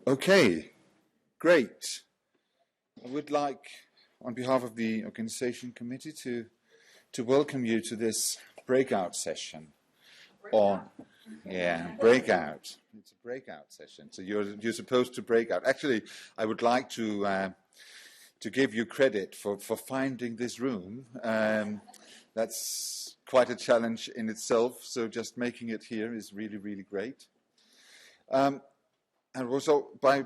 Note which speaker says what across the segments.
Speaker 1: Okay, great. I would like, on behalf of the Organization Committee, to welcome you to this breakout session on breakout. It's a breakout session, so you're supposed to break out. Actually, I would like to give you credit for finding this room. That's quite a challenge in itself. So just making it here is really, really great. And also, by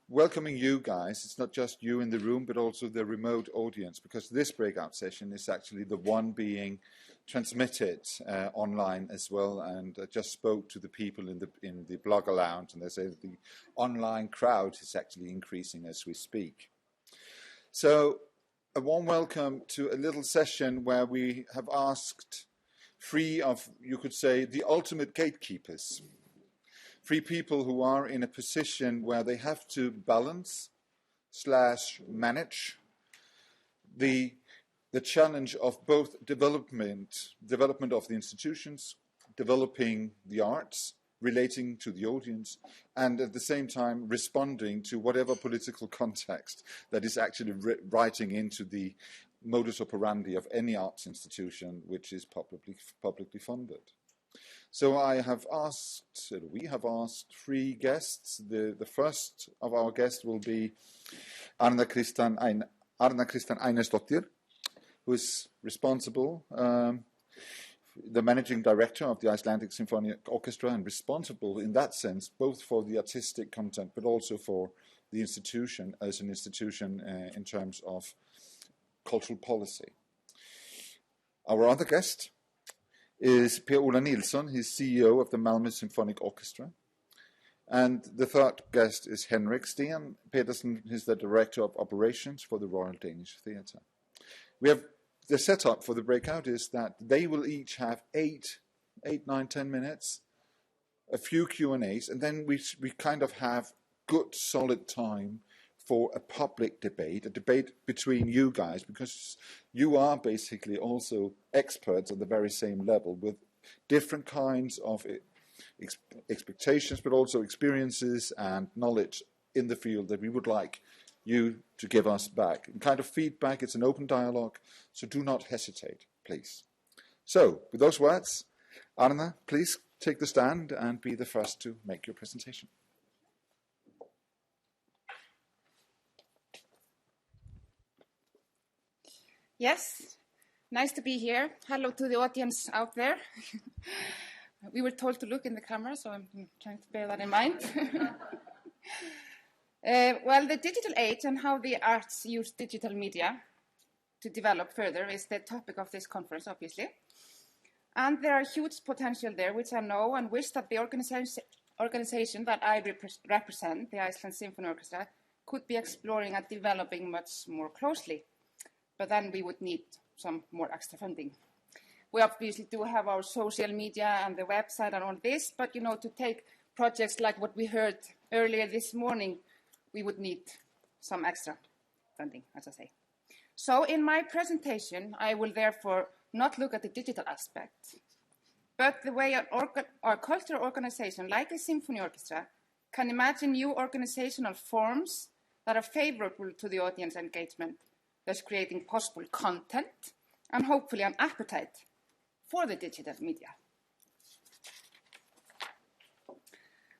Speaker 1: welcoming you guys, it's not just you in the room, but also the remote audience, because this breakout session is actually the one being transmitted online as well. And I just spoke to the people in the Blogger Lounge, and they say that the online crowd is actually increasing as we speak. So, a warm welcome to a little session where we have asked three of, you could say, the ultimate gatekeepers. Three people who are in a position where they have to balance / manage the challenge of both development of the institutions, developing the arts, relating to the audience, and at the same time responding to whatever political context that is actually writing into the modus operandi of any arts institution which is publicly funded. So we have asked three guests. The first of our guests will be Arna Kristan Einarsdottir, who is responsible, the managing director of the Icelandic Symphonic Orchestra, and responsible in that sense both for the artistic content but also for the institution as an institution in terms of cultural policy. Our other guest is Per Ola Nilsson. He's CEO of the Malmö Symphonic Orchestra. And the third guest is Henrik Sten Pedersen. He's the Director of Operations for the Royal Danish Theatre. The setup for the breakout is that they will each have 8, 9, 10 minutes, a few Q&As, and then we kind of have good, solid time for a public debate, a debate between you guys, because you are basically also experts at the very same level with different kinds of expectations, but also experiences and knowledge in the field that we would like you to give us back. And kind of feedback, it's an open dialogue, so do not hesitate, please. So, with those words, Arna, please take the stand and be the first to make your presentation.
Speaker 2: Yes, nice to be here. Hello to the audience out there. We were told to look in the camera, so I'm trying to bear that in mind. Well, the digital age and how the arts use digital media to develop further is the topic of this conference, obviously. And there are huge potential there, which I know and wish that the organization that I represent, the Iceland Symphony Orchestra, could be exploring and developing much more closely. But then we would need some more extra funding. We obviously do have our social media and the website and all this, but to take projects like what we heard earlier this morning, we would need some extra funding, as I say. So in my presentation, I will therefore not look at the digital aspect, but the way our cultural organization, like a symphony orchestra, can imagine new organizational forms that are favorable to the audience engagement, thus creating possible content and hopefully an appetite for the digital media.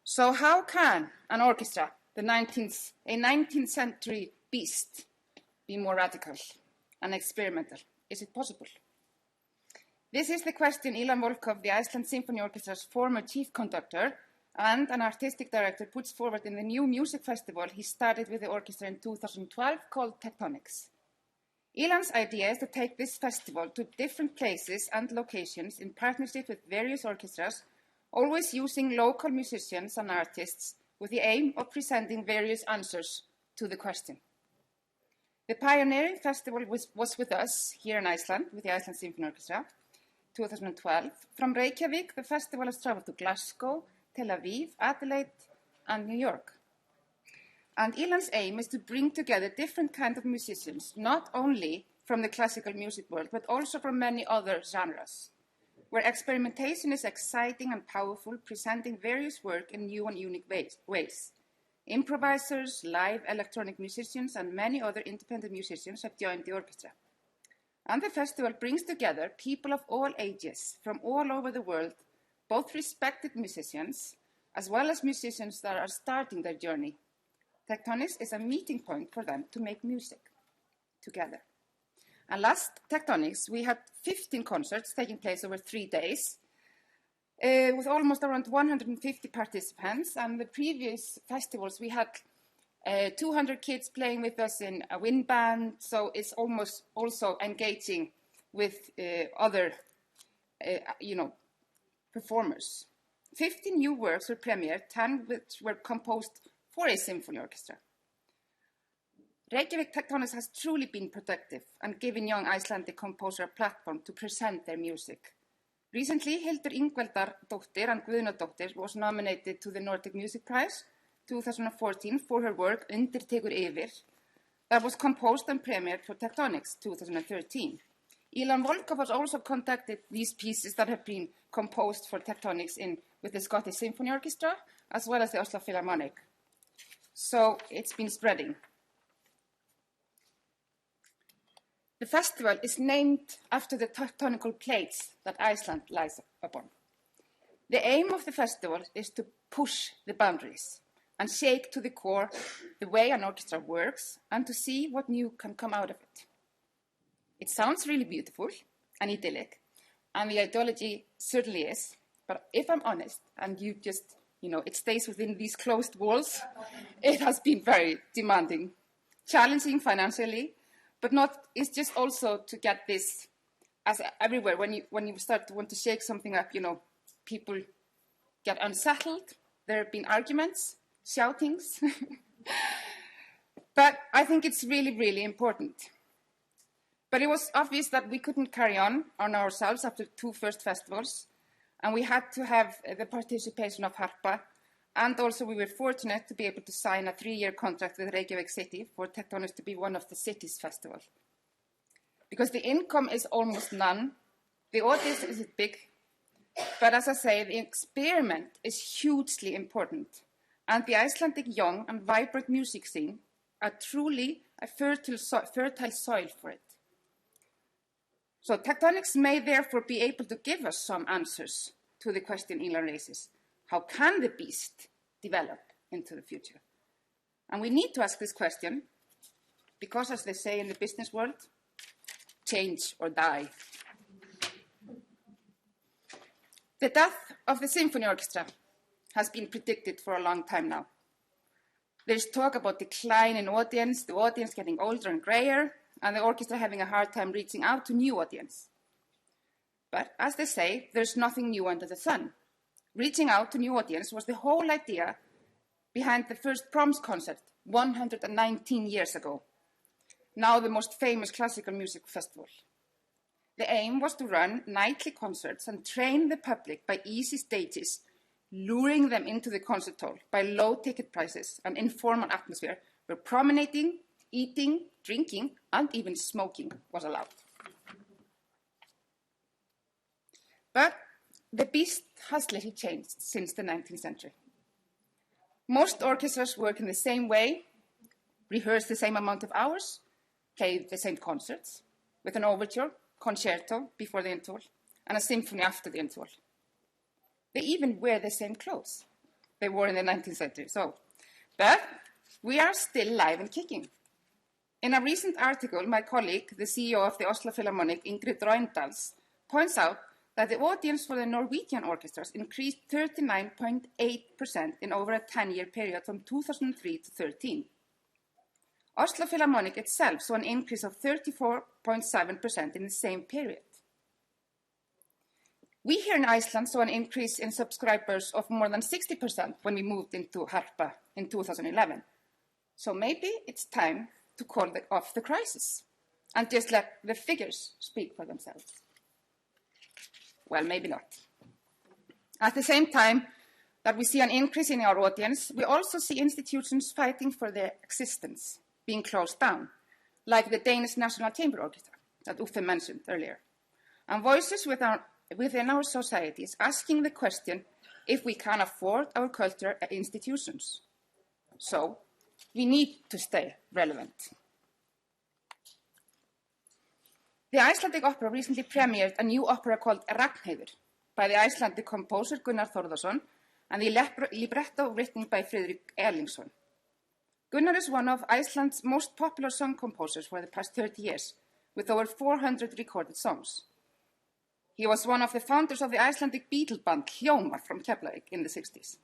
Speaker 2: So how can an orchestra, a 19th century beast, be more radical and experimental? Is it possible? This is the question Ilan Volkov, the Iceland Symphony Orchestra's former chief conductor and an artistic director, puts forward in the new music festival he started with the orchestra in 2012 called Tectonics. Ilan's idea is to take this festival to different places and locations in partnership with various orchestras, always using local musicians and artists with the aim of presenting various answers to the question. The pioneering festival was with us here in Iceland, with the Iceland Symphony Orchestra, 2012. From Reykjavik, the festival has traveled to Glasgow, Tel Aviv, Adelaide, and New York. And Ilan's aim is to bring together different kinds of musicians, not only from the classical music world, but also from many other genres, where experimentation is exciting and powerful, presenting various work in new and unique ways. Improvisers, live electronic musicians, and many other independent musicians have joined the orchestra. And the festival brings together people of all ages from all over the world, both respected musicians as well as musicians that are starting their journey. Tectonics is a meeting point for them to make music together. And last Tectonics, we had 15 concerts taking place over 3 days, with almost around 150 participants. And the previous festivals, we had 200 kids playing with us in a wind band, so it's almost also engaging with other, performers. 15 new works were premiered, 10 which were composed for a symphony orchestra. Reykjavik Tectonics has truly been productive and given young Icelandic composers a platform to present their music. Recently, Hildur Ingveldardóttir and Guðnadóttir was nominated to the Nordic Music Prize 2014 for her work Undir tekur yfir, that was composed and premiered for Tectonics 2013. Ilan Volkov has also conducted these pieces that have been composed for Tectonics with the Scottish Symphony Orchestra as well as the Oslo Philharmonic. So it's been spreading. The festival is named after the tectonical plates that Iceland lies upon. The aim of the festival is to push the boundaries and shake to the core the way an orchestra works and to see what new can come out of it. It sounds really beautiful and idyllic, and the ideology certainly is, but if I'm honest, and you just, it stays within these closed walls, it has been very demanding, challenging financially, but it's just also to get this, as everywhere, when you start to want to shake something up, people get unsettled, there have been arguments, shoutings, but I think it's really, really important. But it was obvious that we couldn't carry on ourselves after 2 first festivals, and we had to have the participation of Harpa, and also we were fortunate to be able to sign a 3-year contract with Reykjavik City for Tectonics to be one of the city's festivals. Because the income is almost none, the audience is big, but as I say, the experiment is hugely important, and the Icelandic young and vibrant music scene are truly a fertile soil for it. So Tectonics may therefore be able to give us some answers to the question Ilan raises. How can the beast develop into the future? And we need to ask this question because, as they say in the business world, change or die. The death of the symphony orchestra has been predicted for a long time now. There's talk about decline in audience, the audience getting older and grayer, and the orchestra having a hard time reaching out to new audience. But as they say, there's nothing new under the sun. Reaching out to new audience was the whole idea behind the first Proms concert 119 years ago, now the most famous classical music festival. The aim was to run nightly concerts and train the public by easy stages, luring them into the concert hall by low ticket prices and informal atmosphere where promenading, eating, drinking, and even smoking was allowed. But the beast has little changed since the 19th century. Most orchestras work in the same way, rehearse the same amount of hours, play the same concerts, with an overture, concerto before the interval, and a symphony after the interval. They even wear the same clothes they wore in the 19th century. But we are still live and kicking. In a recent article, my colleague, the CEO of the Oslo Philharmonic, Ingrid Røyndals, points out that the audience for the Norwegian orchestras increased 39.8% in over a 10-year period from 2003 to 2013. Oslo Philharmonic itself saw an increase of 34.7% in the same period. We here in Iceland saw an increase in subscribers of more than 60% when we moved into Harpa in 2011. So maybe it's time to call off the crisis and just let the figures speak for themselves. Well, maybe not. At the same time that we see an increase in our audience, we also see institutions fighting for their existence, being closed down, like the Danish National Chamber Orchestra that Uffe mentioned earlier. And voices within our societies asking the question if we can afford our cultural institutions. So we need to stay relevant. The Icelandic Opera recently premiered a new opera called Ragnheiður by the Icelandic composer Gunnar Þórðarson and the libretto written by Friðrik Erlingsson. Gunnar is one of Iceland's most popular song composers for the past 30 years, with over 400 recorded songs. He was one of the founders of the Icelandic Beatle band Hljómar from Keflavík in the 60s.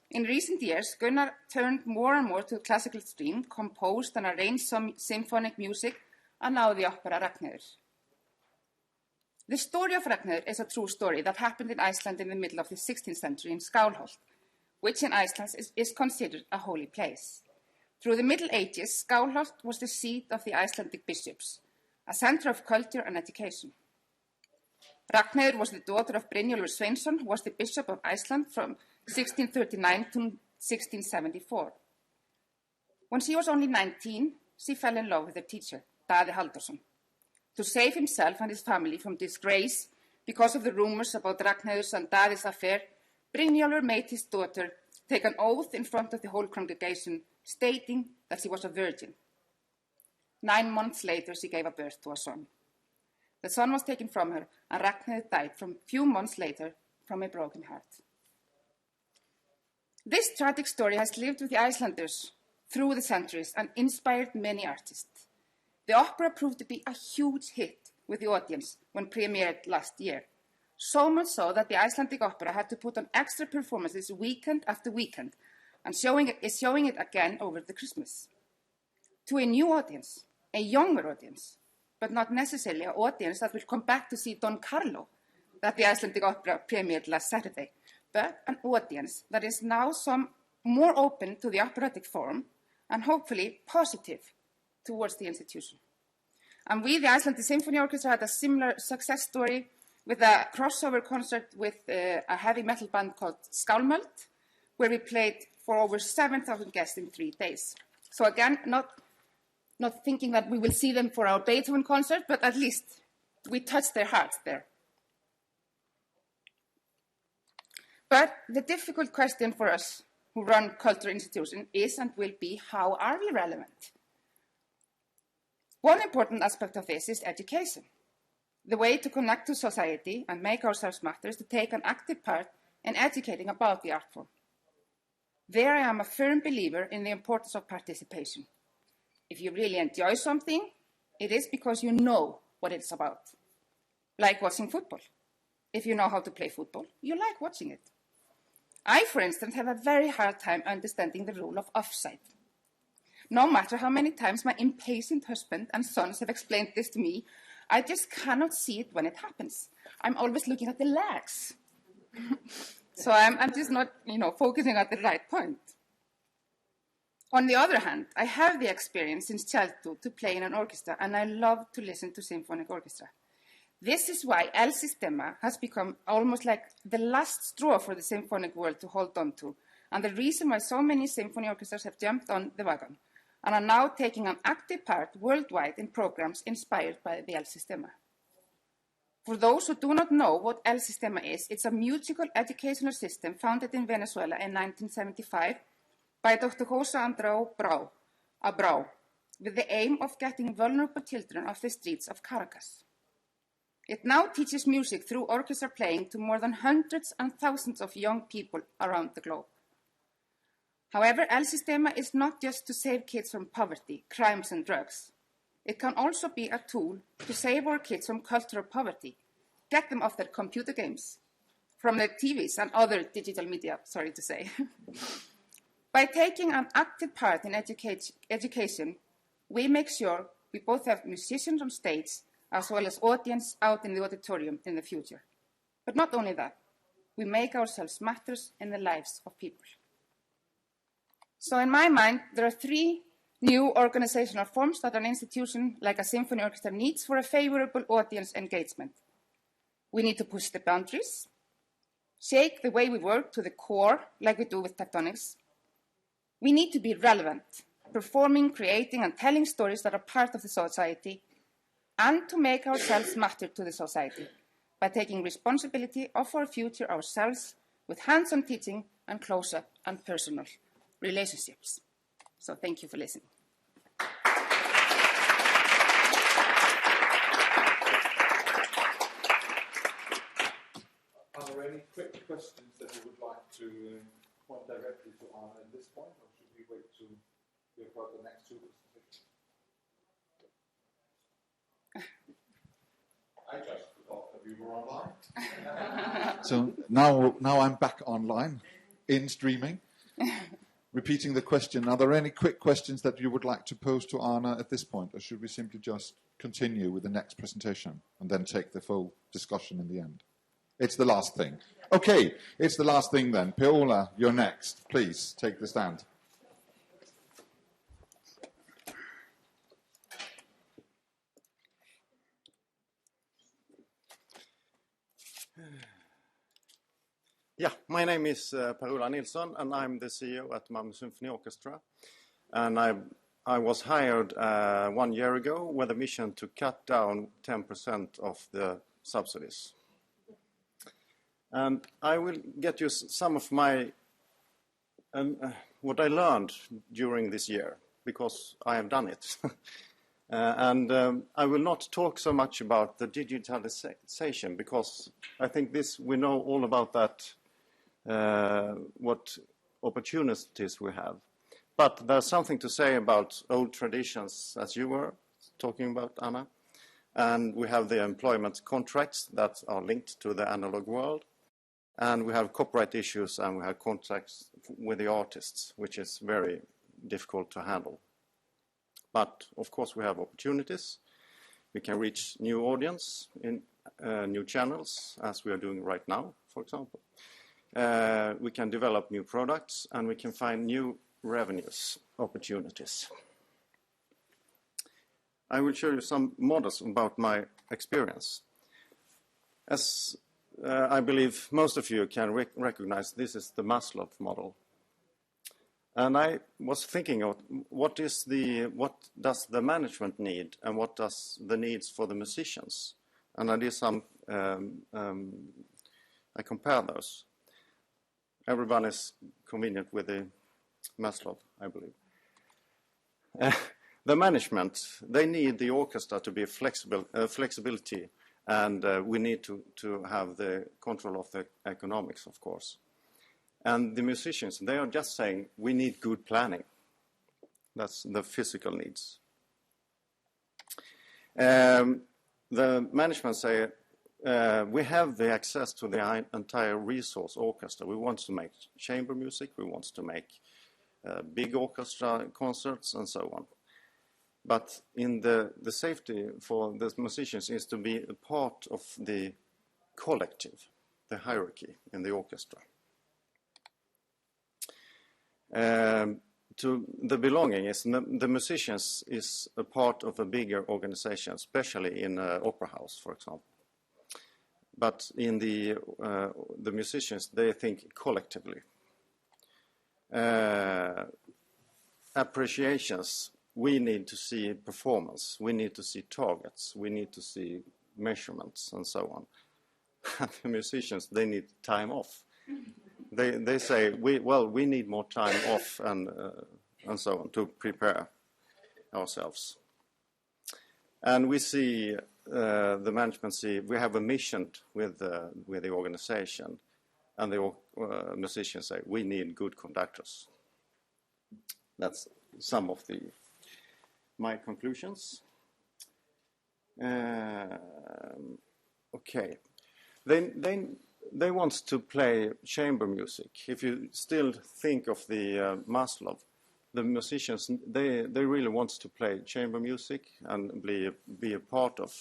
Speaker 2: In recent years, Gunnar turned more and more to the classical stream, composed and arranged some symphonic music, and now the opera Ragnheiður. The story of Ragnheiður is a true story that happened in Iceland in the middle of the 16th century in Skálholt, which in Iceland is considered a holy place. Through the Middle Ages, Skálholt was the seat of the Icelandic bishops, a center of culture and education. Ragnheiður was the daughter of Brynjólfur Sveinsson, who was the bishop of Iceland from 1639 to 1674. When she was only 19, she fell in love with her teacher, Daði Halldórsson. To save himself and his family from disgrace because of the rumors about Ragnheiður's and Daði's affair, Brynjólfur made his daughter take an oath in front of the whole congregation, stating that she was a virgin. 9 months later, she gave birth to a son. The son was taken from her, and Ragnheiður died a few months later from a broken heart. This tragic story has lived with the Icelanders through the centuries and inspired many artists. The opera proved to be a huge hit with the audience when premiered last year. So much so that the Icelandic Opera had to put on extra performances weekend after weekend and is showing it again over the Christmas. To a new audience, a younger audience, but not necessarily an audience that will come back to see Don Carlo that the Icelandic Opera premiered last Saturday, but an audience that is now some more open to the operatic form and hopefully positive towards the institution. And we, the Icelandic Symphony Orchestra, had a similar success story with a crossover concert with a heavy metal band called Skálmöld, where we played for over 7,000 guests in 3 days. So again, not thinking that we will see them for our Beethoven concert, but at least we touched their hearts there. But the difficult question for us who run cultural institutions is and will be, how are we relevant? One important aspect of this is education. The way to connect to society and make ourselves matter is to take an active part in educating about the art form. There I am a firm believer in the importance of participation. If you really enjoy something, it is because you know what it's about. Like watching football. If you know how to play football, you like watching it. I, for instance, have a very hard time understanding the rule of offside. No matter how many times my impatient husband and sons have explained this to me, I just cannot see it when it happens. I'm always looking at the legs. So I'm just not, focusing at the right point. On the other hand, I have the experience since childhood to play in an orchestra, and I love to listen to symphonic orchestra. This is why El Sistema has become almost like the last straw for the symphonic world to hold on to, and the reason why so many symphony orchestras have jumped on the wagon and are now taking an active part worldwide in programs inspired by the El Sistema. For those who do not know what El Sistema is, it's a musical educational system founded in Venezuela in 1975 by Dr. Jose Andreu Abreu, with the aim of getting vulnerable children off the streets of Caracas. It now teaches music through orchestra playing to more than hundreds and thousands of young people around the globe. However, El Sistema is not just to save kids from poverty, crimes and drugs. It can also be a tool to save our kids from cultural poverty, get them off their computer games, from their TVs and other digital media, sorry to say. By taking an active part in education, we make sure we both have musicians on stage as well as audience out in the auditorium in the future. But not only that, we make ourselves matters in the lives of people. So in my mind, there are 3 new organizational forms that an institution like a symphony orchestra needs for a favorable audience engagement. We need to push the boundaries, shake the way we work to the core, like we do with Tectonics. We need to be relevant, performing, creating, and telling stories that are part of the society, and to make ourselves matter to the society by taking responsibility of our future ourselves with hands-on teaching and close-up and personal relationships. So thank you for listening.
Speaker 1: Are there any quick questions that you would like to point directly to Anna at this point, or should we wait to hear about the next two presentations? I just forgot that we were online. So now I'm back online, in streaming. Repeating the question, are there any quick questions that you would like to pose to Anna at this point, or should we simply just continue with the next presentation and then take the full discussion in the end? It's the last thing. Okay, it's the last thing then. Per-Ola, you're next. Please take the stand.
Speaker 3: Yeah, my name is Per-Ola Nilsson, and I'm the CEO at Malmö Symphony Orchestra. And I was hired 1 year ago with a mission to cut down 10% of the subsidies. And I will get you some of my what I learned during this year, because I have done it. I will not talk so much about the digitalization, because I think we know all about that, what opportunities we have. But there's something to say about old traditions, as you were talking about, Anna. And we have the employment contracts that are linked to the analog world. And we have copyright issues, and we have contracts with the artists, which is very difficult to handle. But, of course, we have opportunities. We can reach new audience in new channels, as we are doing right now, for example. We can develop new products, and we can find new revenues opportunities. I will show you some models about my experience. As I believe most of you can recognize, this is the Maslow model. And I was thinking of what does the management need, and what does the needs for the musicians? And I did some, I compare those. Everyone is convenient with the Maslow, I believe. The management, they need the orchestra to be flexibility, and we need to have the control of the economics, of course. And the musicians, they are just saying, we need good planning. That's the physical needs. The management say, we have the access to the entire resource orchestra. We want to make chamber music, we want to make big orchestra concerts, and so on. But in the safety for the musicians is to be a part of the collective, the hierarchy in the orchestra. To the belonging is the musicians is a part of a bigger organization, especially in opera house, for example. But in the musicians, they think collectively. Appreciations. We need to see performance, we need to see targets, we need to see measurements, and so on. The musicians, they need time off. They say, we need more time off, and so on, to prepare ourselves. And we see, the management see, we have a mission with the organization, and the musicians say, we need good conductors. That's some of my conclusions. Okay. They want to play chamber music. If you still think of the Maslow, the musicians, they really want to play chamber music and be a part of,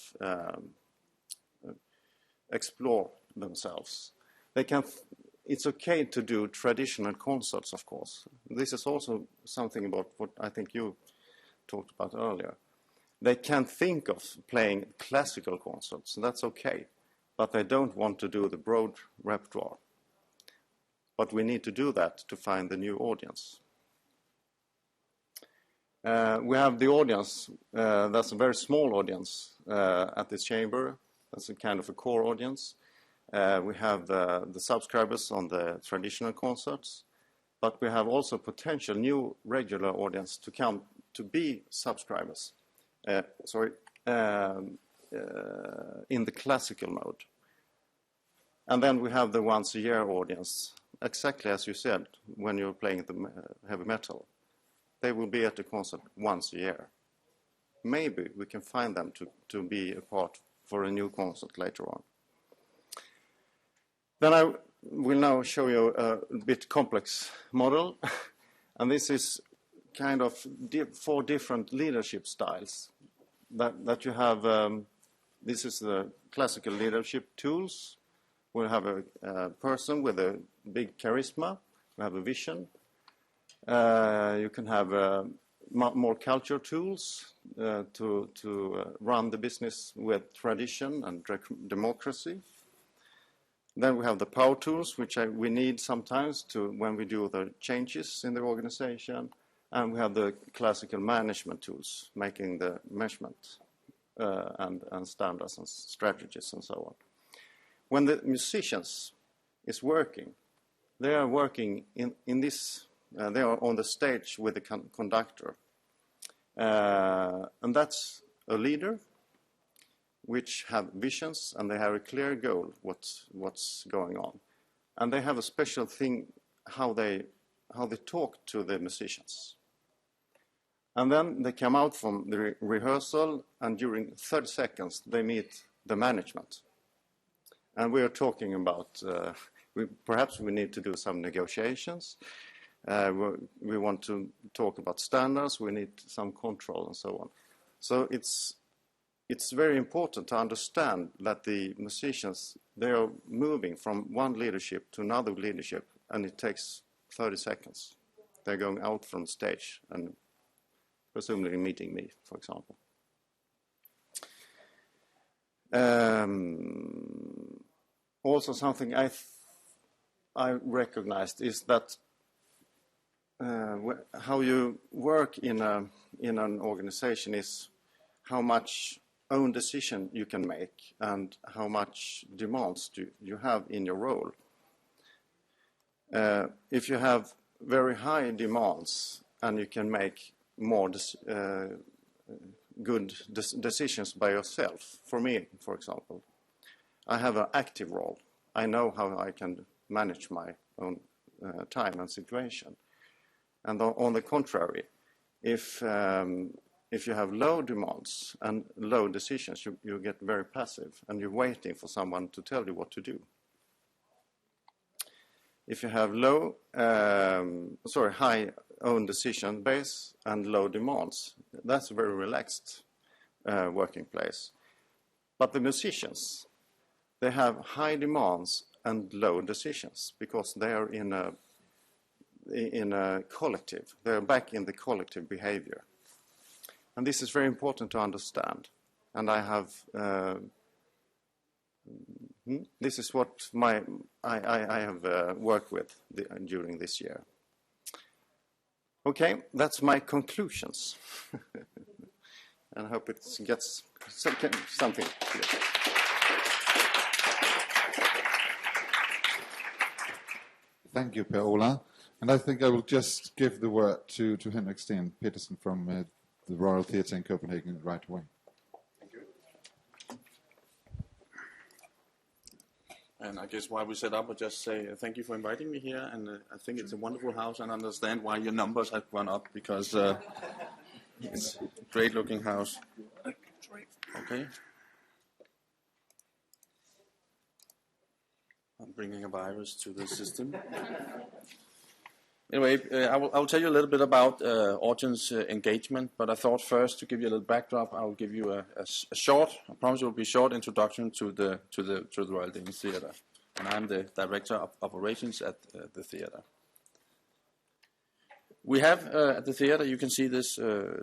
Speaker 3: explore themselves. It's okay to do traditional concerts, of course. This is also something about what I think you talked about earlier. They can think of playing classical concerts, and that's okay, but they don't want to do the broad repertoire. But we need to do that to find the new audience. We have the audience, that's a very small audience at this chamber. That's a kind of a core audience. We have the subscribers on the traditional concerts, but we have also potential new regular audience to come to be subscribers. In the classical mode. And then we have the once-a-year audience, exactly as you said, when you're playing the heavy metal. They will be at the concert once a year. Maybe we can find them to be a part for a new concert later on. Then I will now show you a bit complex model. And this is kind of 4 different leadership styles that you have. This is the classical leadership tools. We have a person with a big charisma. We have a vision. You can have more culture tools to run the business with tradition and democracy. Then we have the power tools, which we need sometimes when we do the changes in the organization. And we have the classical management tools, making the measurement and standards and strategies and so on. When the musicians is working, they are working in this, they are on the stage with the conductor. And that's a leader which have visions and they have a clear goal what's going on. And they have a special thing how they talk to the musicians. And then they come out from the rehearsal, and during 30 seconds, they meet the management. And we are talking about, perhaps we need to do some negotiations. We want to talk about standards. We need some control and so on. So it's very important to understand that the musicians, they are moving from one leadership to another leadership, and it takes 30 seconds. They're going out from stage and presumably meeting me, for example. Also something I recognized is that how you work in an organization is how much own decision you can make and how much demands you have in your role. If you have very high demands and you can make more good decisions by yourself. For me, for example, I have an active role. I know how I can manage my own time and situation. And on the contrary, if you have low demands and low decisions, you get very passive and you're waiting for someone to tell you what to do. If you have high own decision base and low demands, that's a very relaxed working place. But the musicians, they have high demands and low decisions because they are in a collective. They are back in the collective behavior. And this is very important to understand. And I have this is what I have worked with during this year. Okay, that's my conclusions. And I hope it gets something clear.
Speaker 1: Thank you, Per-Ola. And I think I will just give the word to Henrik Steen Petersen from the Royal Theatre in Copenhagen right away.
Speaker 4: Thank you. And I guess why we set up, I'll just say thank you for inviting me here. And I think it's a wonderful house, and I understand why your numbers have gone up, because it's a great-looking house. Okay. I'm bringing a virus to the system. Anyway, I will tell you a little bit about audience engagement, but I thought first to give you a little backdrop, I will give you a short, I promise it will be a short introduction to the Royal Danish Theatre. And I'm the Director of Operations at the theatre. We have at the theatre, you can see this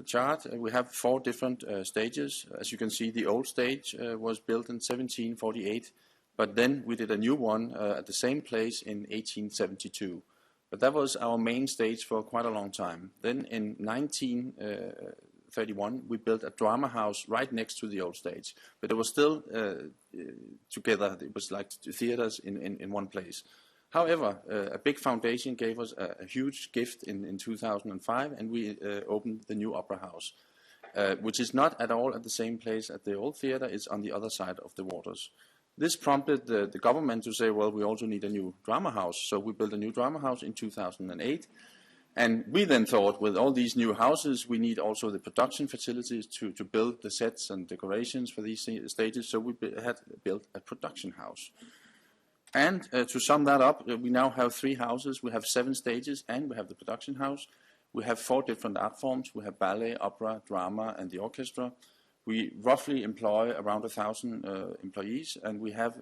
Speaker 4: chart, we have 4 different stages. As you can see, the old stage was built in 1748, but then we did a new one at the same place in 1872. But that was our main stage for quite a long time. Then in 1931, we built a drama house right next to the old stage. But it was still together. It was like theaters in one place. However, a big foundation gave us a huge gift in 2005, and we opened the new Opera House, which is not at all at the same place at the old theater. It's on the other side of the waters. This prompted the government to say, well, we also need a new drama house. So we built a new drama house in 2008. And we then thought, with all these new houses, we need also the production facilities to build the sets and decorations for these stages. So we had built a production house. And to sum that up, we now have 3 houses. We have 7 stages, and we have the production house. We have 4 different art forms. We have ballet, opera, drama, and the orchestra. We roughly employ around 1,000 employees, and we have,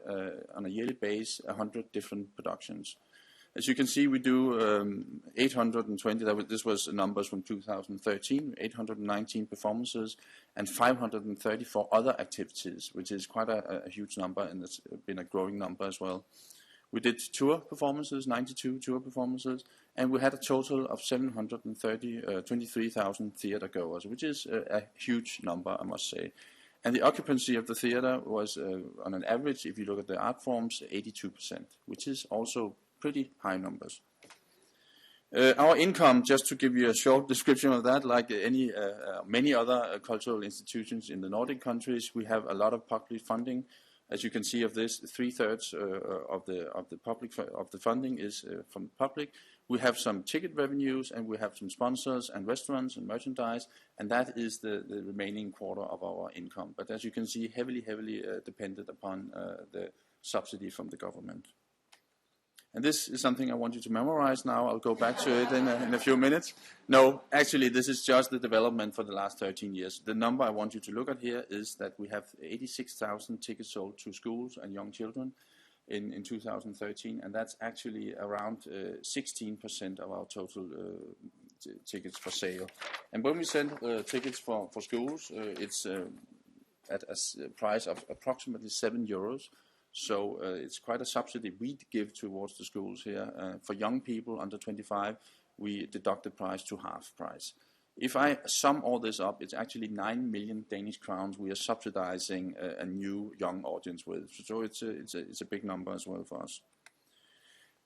Speaker 4: on a yearly base, 100 different productions. As you can see, we do 820, this was numbers from 2013, 819 performances and 534 other activities, which is quite a huge number, and it's been a growing number as well. We did tour performances, 92 tour performances, and we had a total of 723,000 theater goers, which is a huge number, I must say. And the occupancy of the theater was, on an average, if you look at the art forms, 82%, which is also pretty high numbers. Our income, just to give you a short description of that, like many other cultural institutions in the Nordic countries, we have a lot of public funding. As you can see of this, 3/3 of the funding is from the public. We have some ticket revenues, and we have some sponsors and restaurants and merchandise, and that is the remaining quarter of our income. But as you can see, heavily dependent upon the subsidy from the government. And this is something I want you to memorize now. I'll go back to it in a few minutes. No, actually, this is just the development for the last 13 years. The number I want you to look at here is that we have 86,000 tickets sold to schools and young children in 2013, and that's actually around 16% of our total tickets for sale. And when we send tickets for schools, it's at a price of approximately €7. So it's quite a subsidy we give towards the schools here. For young people under 25, we deduct the price to half price. If I sum all this up, it's actually 9 million Danish crowns we are subsidizing a new young audience with. So it's a big number as well for us.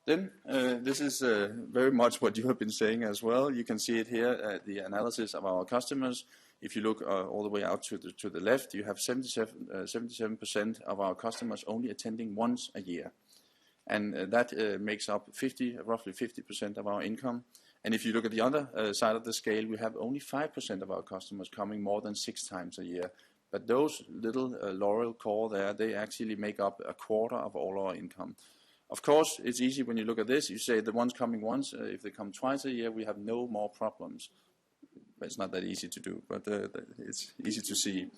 Speaker 4: Then this is very much what you have been saying as well. You can see it here, the analysis of our customers. If you look all the way out to the left, you have 77% of our customers only attending once a year. And that makes up roughly 50% of our income. And if you look at the other side of the scale, we have only 5% of our customers coming more than 6 times a year. But those little loyal core there, they actually make up a quarter of all our income. Of course, it's easy when you look at this. You say the ones coming once, if they come twice a year, we have no more problems. But it's not that easy to do, but it's easy to see.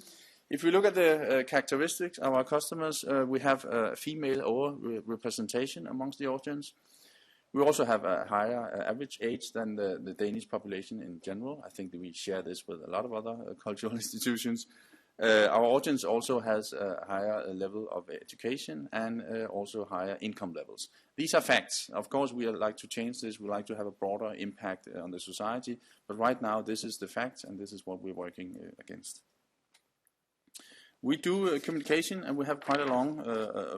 Speaker 4: If we look at the characteristics of our customers, we have a female over-representation amongst the audience. We also have a higher average age than the Danish population in general. I think that we share this with a lot of other cultural institutions. Our audience also has a higher level of education and also higher income levels. These are facts. Of course, we would like to change this. We like to have a broader impact on the society. But right now, this is the facts, and this is what we're working against. We do communication, and we have quite a long,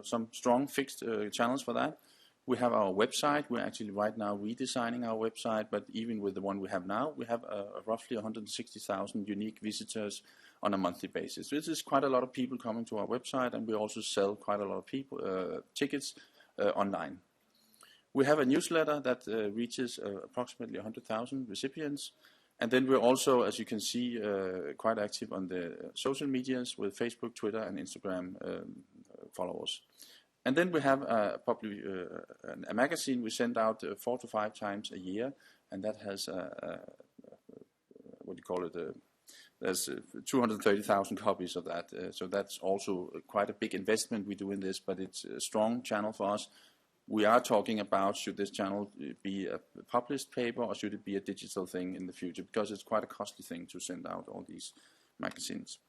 Speaker 4: some strong fixed channels for that. We have our website. We're actually right now redesigning our website, but even with the one we have now, we have roughly 160,000 unique visitors on a monthly basis. This is quite a lot of people coming to our website, and we also sell quite a lot of tickets online. We have a newsletter that reaches approximately 100,000 recipients. And then we're also, as you can see, quite active on the social medias with Facebook, Twitter, and Instagram followers. And then we have probably a magazine we send out 4 to 5 times a year, and that has what do you call it? There's 230,000 copies of that. So that's also quite a big investment we do in this, but it's a strong channel for us. We are talking about should this channel be a published paper or should it be a digital thing in the future, because it's quite a costly thing to send out all these magazines.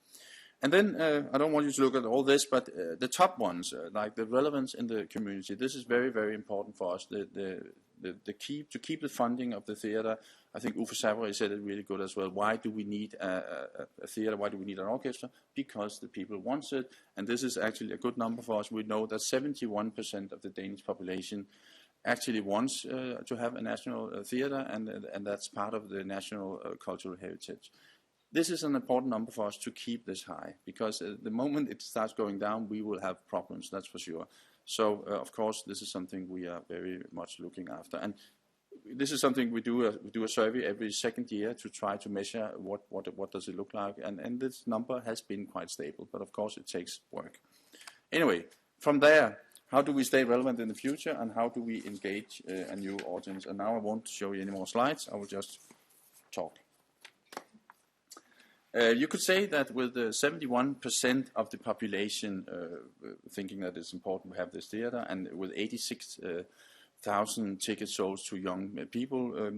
Speaker 4: And then I don't want you to look at all this, but the top ones, like the relevance in the community, this is very, very important for us. To keep the funding of the theater. I think Uffe Savory said it really good as well. Why do we need a theater? Why do we need an orchestra? Because the people want it, and this is actually a good number for us. We know that 71% of the Danish population actually wants to have a national theatre, and that's part of the national cultural heritage. This is an important number for us to keep this high, because the moment it starts going down, we will have problems, that's for sure. So, of course, this is something we are very much looking after. And this is something we do a survey every second year to try to measure what does it look like. And this number has been quite stable, but of course it takes work. Anyway, from there, how do we stay relevant in the future, and how do we engage a new audience? And now I won't show you any more slides, I will just talk. You could say that with 71% of the population thinking that it's important to have this theatre, and with 86,000 tickets sold to young people,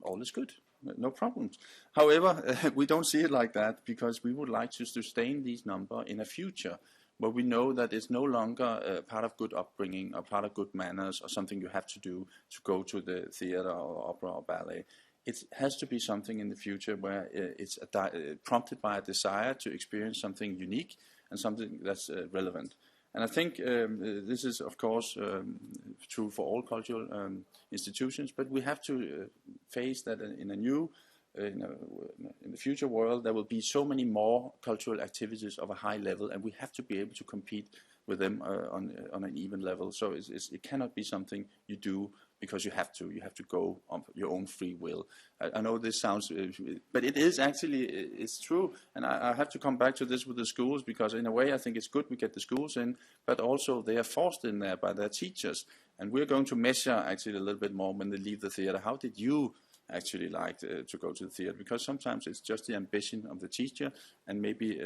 Speaker 4: all is good, no problems. However, we don't see it like that, because we would like to sustain these numbers in a future where we know that it's no longer part of good upbringing or part of good manners or something you have to do to go to the theatre or opera or ballet. It has to be something in the future where it's prompted by a desire to experience something unique and something that's relevant. And I think this is, of course, true for all cultural institutions, but we have to face that in a new, in the future world, there will be so many more cultural activities of a high level, and we have to be able to compete with them on an even level. So it cannot be something you do because you have to. You have to go on your own free will. I know this sounds, but it is actually, it's true. And I have to come back to this with the schools, because in a way I think it's good we get the schools in, but also they are forced in there by their teachers. And we're going to measure actually a little bit more when they leave the theatre. How did you actually like to go to the theatre? Because sometimes it's just the ambition of the teacher, and maybe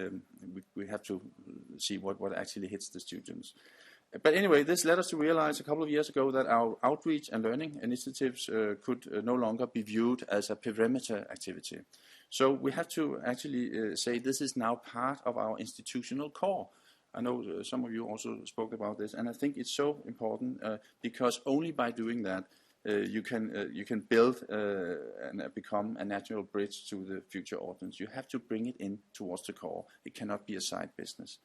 Speaker 4: we have to see what actually hits the students. But anyway, this led us to realize a couple of years ago that our outreach and learning initiatives could no longer be viewed as a perimeter activity. So we have to actually say this is now part of our institutional core. I know some of you also spoke about this, and I think it's so important because only by doing that you can build and become a natural bridge to the future audience. You have to bring it in towards the core. It cannot be a side business.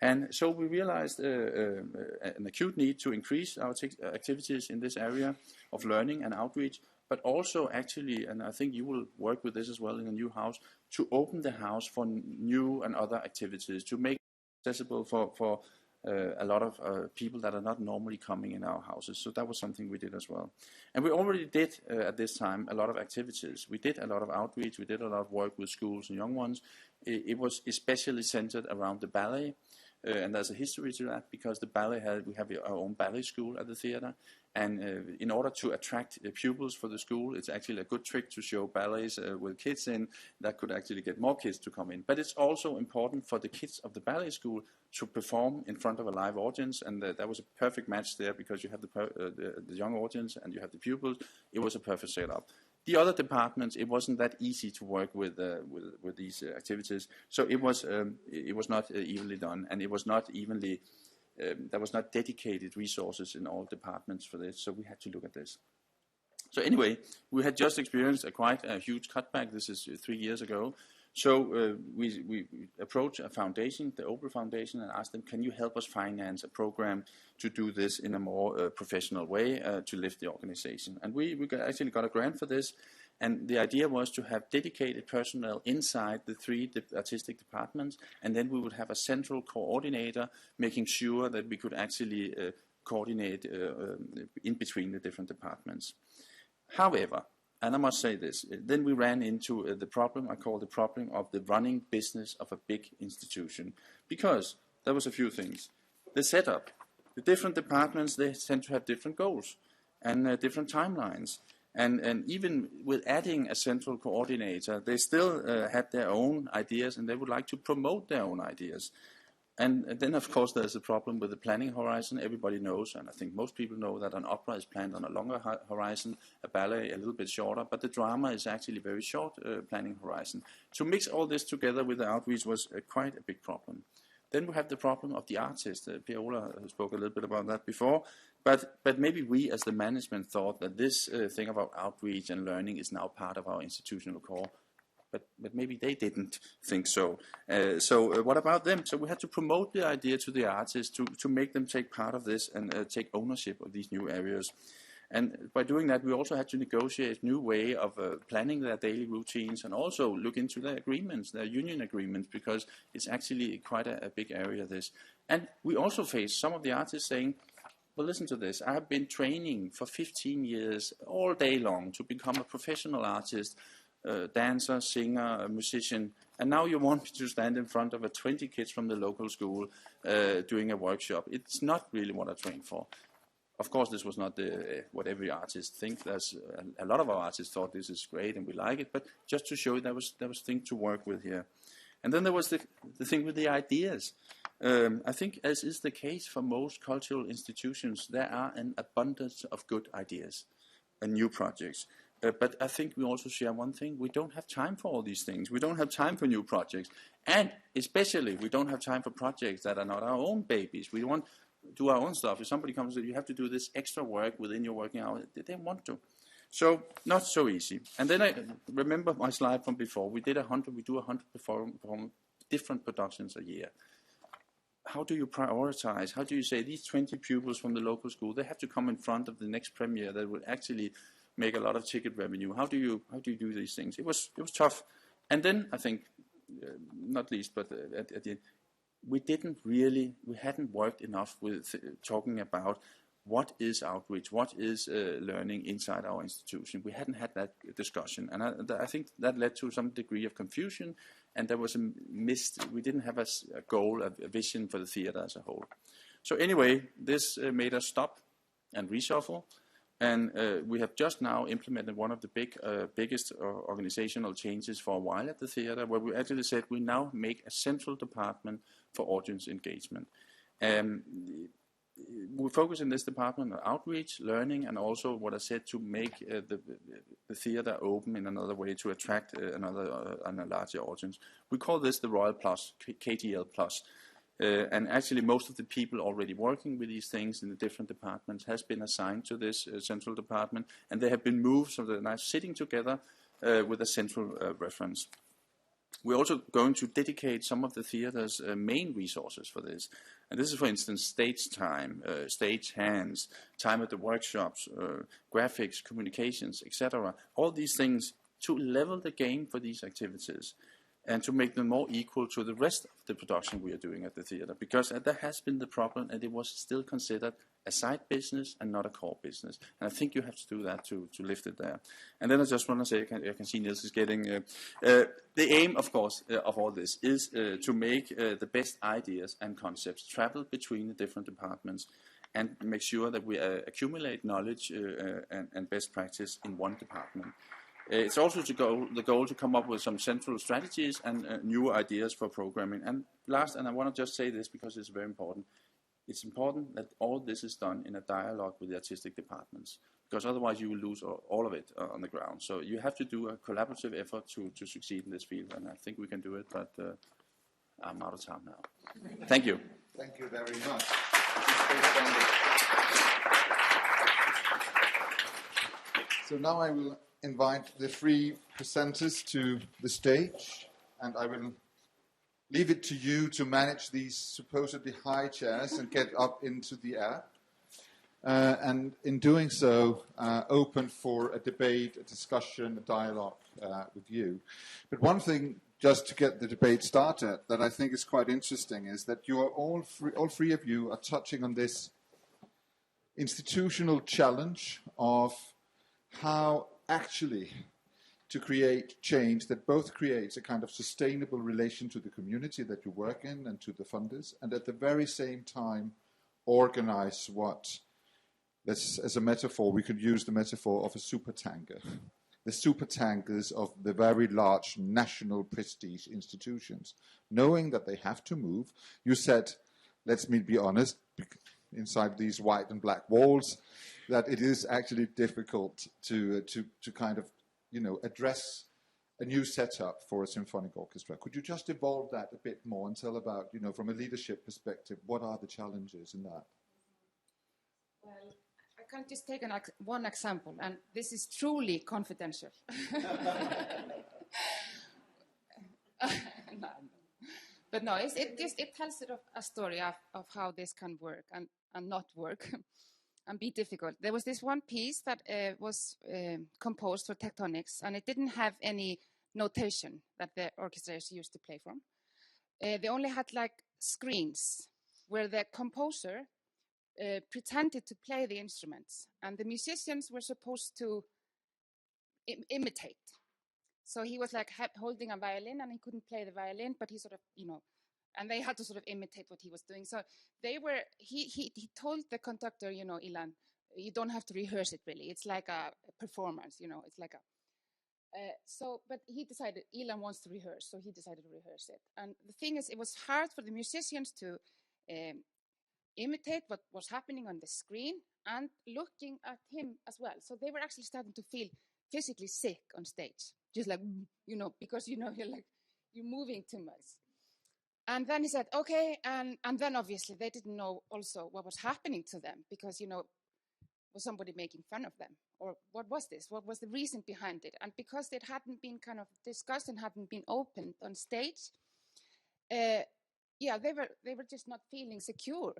Speaker 4: And so we realized an acute need to increase our activities in this area of learning and outreach, but also actually, and I think you will work with this as well in a new house, to open the house for new and other activities, to make it accessible for a lot of people that are not normally coming in our houses. So that was something we did as well. And we already did at this time a lot of activities. We did a lot of outreach, we did a lot of work with schools and young ones. It was especially centered around the ballet. And there's a history to that, because the ballet we have our own ballet school at the theatre, and in order to attract pupils for the school, it's actually a good trick to show ballets with kids in. That could actually get more kids to come in. But it's also important for the kids of the ballet school to perform in front of a live audience, and that was a perfect match there, because you have the young audience and you have the pupils. It was a perfect setup. The other departments, it wasn't that easy to work with these activities, so it was not evenly done, and it was not evenly. There was not dedicated resources in all departments for this, so we had to look at this. So anyway, we had just experienced quite a huge cutback. This is 3 years ago. So we approached a foundation, the Opel Foundation, and asked them, can you help us finance a program to do this in a more professional way to lift the organization? And we actually got a grant for this. And the idea was to have dedicated personnel inside the 3 artistic departments, and then we would have a central coordinator making sure that we could actually coordinate in between the different departments. However, and I must say this, then we ran into the problem, I call the problem of the running business of a big institution, because there was a few things. The setup, the different departments, they tend to have different goals and different timelines. And even with adding a central coordinator, they still had their own ideas, and they would like to promote their own ideas. And then, of course, there's a problem with the planning horizon. Everybody knows, and I think most people know, that an opera is planned on a longer horizon, a ballet a little bit shorter, but the drama is actually very short planning horizon. To mix all this together with the outreach was quite a big problem. Then we have the problem of the artist. Per-Ola spoke a little bit about that before. But maybe we as the management thought that this thing about outreach and learning is now part of our institutional core. But maybe they didn't think so. So what about them? So we had to promote the idea to the artists to make them take part of this and take ownership of these new areas. And by doing that, we also had to negotiate a new way of planning their daily routines and also look into their agreements, their union agreements, because it's actually quite a big area, this. And we also faced some of the artists saying, well, listen to this. I have been training for 15 years all day long to become a professional artist, dancer, singer, musician, and now you want me to stand in front of 20 kids from the local school doing a workshop. It's not really what I trained for. Of course, this was not what every artist thinks. There's a lot of our artists thought this is great and we like it, but just to show you there was things to work with here. And then there was the thing with the ideas. I think, as is the case for most cultural institutions, there are an abundance of good ideas and new projects. But I think we also share one thing. We don't have time for all these things. We don't have time for new projects. And especially, we don't have time for projects that are not our own babies. We want to do our own stuff. If somebody comes and says, you have to do this extra work within your working hours, they want to. So, not so easy. And then I remember my slide from before. We do 100 different productions a year. How do you prioritize? How do you say these 20 pupils from the local school, they have to come in front of the next premiere that will actually make a lot of ticket revenue? How do you do these things? It was tough. And then I think, not least, but at the end, we hadn't worked enough with talking about what is outreach, what is learning inside our institution. We hadn't had that discussion, and I think that led to some degree of confusion, and there was we didn't have a goal, a vision for the theatre as a whole. So anyway, this made us stop and reshuffle, and we have just now implemented one of the biggest organizational changes for a while at the theatre, where we actually said we now make a central department for audience engagement. We focus in this department on outreach, learning, and also what I said, to make the theatre open in another way to attract a larger audience. We call this the Royal Plus, KTL Plus. And actually most of the people already working with these things in the different departments has been assigned to this central department, and they have been moved so they're now sitting together with a central reference. We're also going to dedicate some of the theatre's main resources for this. And this is, for instance, stage time, stage hands, time at the workshops, graphics, communications, etc. All these things to level the game for these activities and to make them more equal to the rest of the production we are doing at the theatre. Because that has been the problem, and it was still considered a side business and not a core business. And I think you have to do that to lift it there. And then I just want to say, I can see Niels is getting... the aim, of course, of all this is to make the best ideas and concepts travel between the different departments and make sure that we accumulate knowledge and best practice in one department. It's also the goal to come up with some central strategies and new ideas for programming. And last, and I want to just say this because it's very important, it's important that all this is done in a dialogue with the artistic departments, because otherwise you will lose all of it on the ground. So you have to do a collaborative effort to succeed in this field, and I think we can do it, but I'm out of time now. Thank you.
Speaker 1: Thank you very much. So now I will invite the three presenters to the stage, and I will leave it to you to manage these supposedly high chairs and get up into the air. And in doing so, open for a debate, a discussion, a dialogue with you. But one thing, just to get the debate started, that I think is quite interesting is that you are all three of you are touching on this institutional challenge of how actually to create change that both creates a kind of sustainable relation to the community that you work in and to the funders, and at the very same time organize what, as a metaphor, we could use the metaphor of a supertanker. The supertankers of the very large national prestige institutions, knowing that they have to move. You said, let's be honest, inside these white and black walls, that it is actually difficult to kind of, address a new setup for a symphonic orchestra. Could you just evolve that a bit more and tell about, from a leadership perspective, what are the challenges in that?
Speaker 2: Well, I can just take one example, and this is truly confidential. No. But no, it tells a story of how this can work and not work. and be difficult. There was this one piece that was composed for Tectonics, and it didn't have any notation that the orchestras used to play from. They only had like screens where the composer pretended to play the instruments, and the musicians were supposed to imitate. So he was like holding a violin, and he couldn't play the violin, but he sort of, and they had to sort of imitate what he was doing. So he told the conductor, Ilan, you don't have to rehearse it really. It's like a performance, it's like but he decided, Ilan wants to rehearse, so he decided to rehearse it. And the thing is, it was hard for the musicians to imitate what was happening on the screen and looking at him as well. So they were actually starting to feel physically sick on stage, just like, because, you're moving too much. And then he said, okay, and then obviously they didn't know also what was happening to them because, was somebody making fun of them? Or what was this? What was the reason behind it? And because it hadn't been kind of discussed and hadn't been opened on stage, they were just not feeling secure,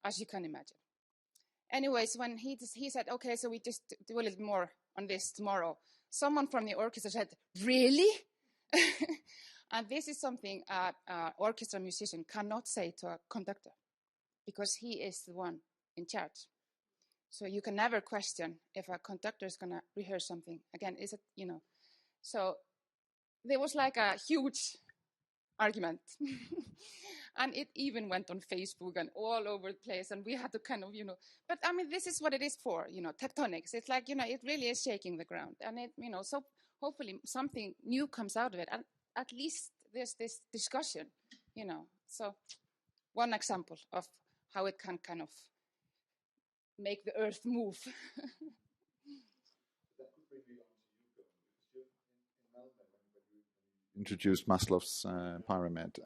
Speaker 2: as you can imagine. Anyways, when he said, okay, so we just do a little more on this tomorrow, someone from the orchestra said, really? And this is something an orchestra musician cannot say to a conductor because he is the one in charge. So you can never question if a conductor is going to rehearse something. Again, is it, So there was like a huge argument. And it even went on Facebook and all over the place. And we had to kind of, but I mean, this is what it is for, Tectonics. It's like, it really is shaking the ground. And it, so hopefully something new comes out of it. And at least there's this discussion, So one example of how it can kind of make the earth move.
Speaker 1: Introduced Maslow's pyramid.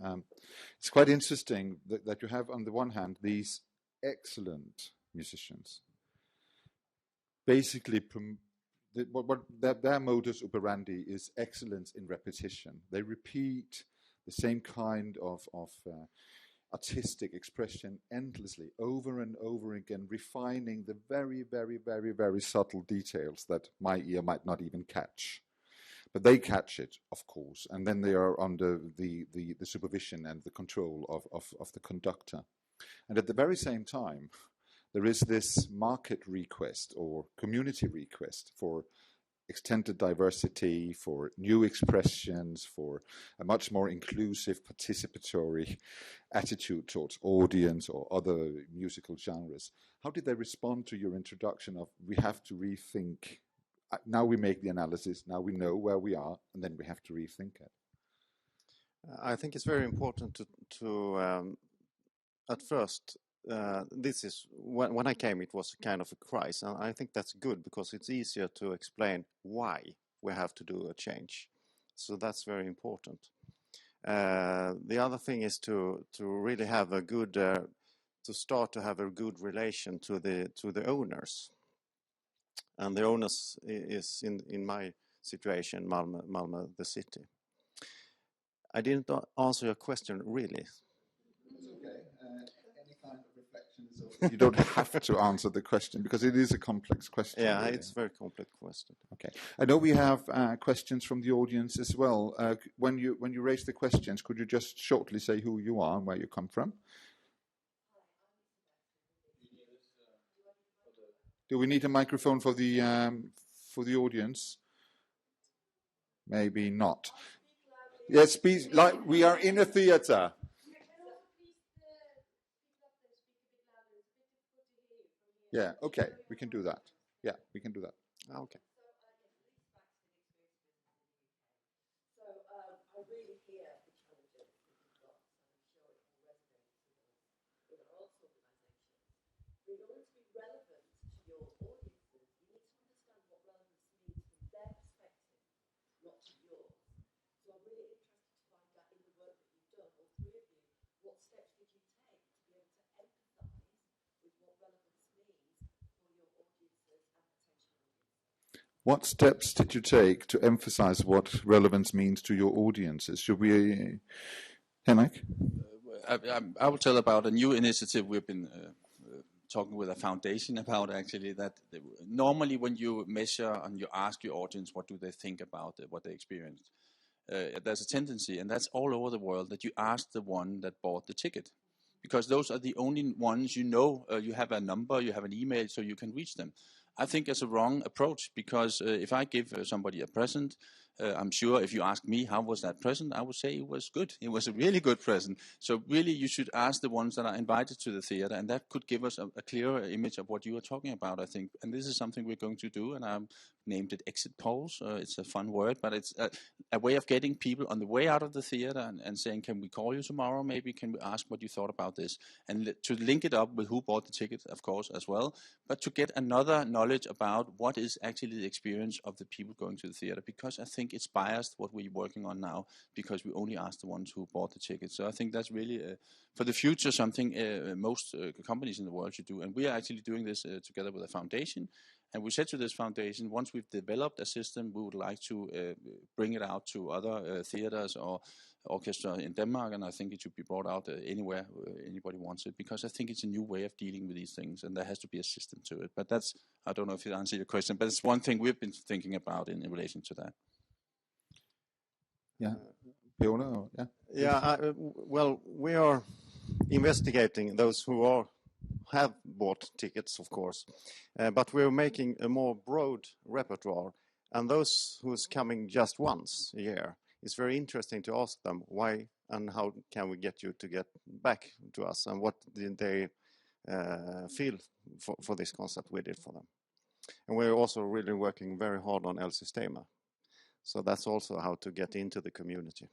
Speaker 1: It's quite interesting that you have, on the one hand, these excellent musicians. Basically, their modus operandi is excellence in repetition. They repeat the same kind of artistic expression endlessly, over and over again, refining the very, very, very, very subtle details that my ear might not even catch. But they catch it, of course, and then they are under the supervision and the control of the conductor. And at the very same time, there is this market request or community request for extended diversity, for new expressions, for a much more inclusive, participatory attitude towards audience or other musical genres. How did they respond to your introduction of, we have to rethink? Now we make the analysis, now we know where we are, and then we have to rethink it.
Speaker 3: I think it's very important to at first, this is, when I came, it was kind of a crisis, and I think that's good because it's easier to explain why we have to do a change. So that's very important. The other thing is to really have a good, to start to have a good relation to the owners. And the owners is, in my situation, Malmö, the city. I didn't answer your question, really.
Speaker 1: That's okay. Any kind of reflection is okay. You don't have to answer the question because it is a complex question.
Speaker 3: Yeah,
Speaker 1: really.
Speaker 3: it's a very complex question.
Speaker 1: Okay. I know we have questions from the audience as well. When you raise the questions, could you just shortly say who you are and where you come from? Do we need a microphone for the audience? Maybe not. Yes, please. Like we are in a theatre. Yeah. Okay. We can do that. Yeah, we can do that.
Speaker 3: Okay.
Speaker 1: What steps did you take to emphasize what relevance means to your audiences? Should we, Henrik?
Speaker 4: I will tell about a new initiative we've been talking with a foundation about actually that normally when you measure and you ask your audience what do they think about what they experienced, there's a tendency, and that's all over the world, that you ask the one that bought the ticket, because those are the only ones you know. You have a number, you have an email, so you can reach them. I think it's a wrong approach, because if I give somebody a present, I'm sure if you ask me how was that present, I would say it was good. It was a really good present. So really you should ask the ones that are invited to the theater, and that could give us a clearer image of what you are talking about, I think. And this is something we're going to do, and I've named it exit polls. It's a fun word, but it's a way of getting people on the way out of the theater and saying, can we call you tomorrow? Maybe can we ask what you thought about this? And to link it up with who bought the ticket, of course, as well, but to get another knowledge about what is actually the experience of the people going to the theater, because I think it's biased what we're working on now, because we only ask the ones who bought the ticket. So I think that's really, for the future, something most companies in the world should do. And we are actually doing this together with a foundation. And we said to this foundation, once we've developed a system, we would like to bring it out to other theaters or orchestra in Denmark, and I think it should be brought out anywhere anybody wants it, because I think it's a new way of dealing with these things, and there has to be a system to it. But that's, I don't know if it answers your question, but it's one thing we've been thinking about in relation to that.
Speaker 1: Yeah. Fiona? Yeah.
Speaker 3: Yeah, well, we are investigating those who have bought tickets, of course, but we're making a more broad repertoire, and those who's coming just once a year, it's very interesting to ask them why and how can we get you to get back to us, and what did they feel for this concert we did for them. And we're also really working very hard on El Sistema, so that's also how to get into the community.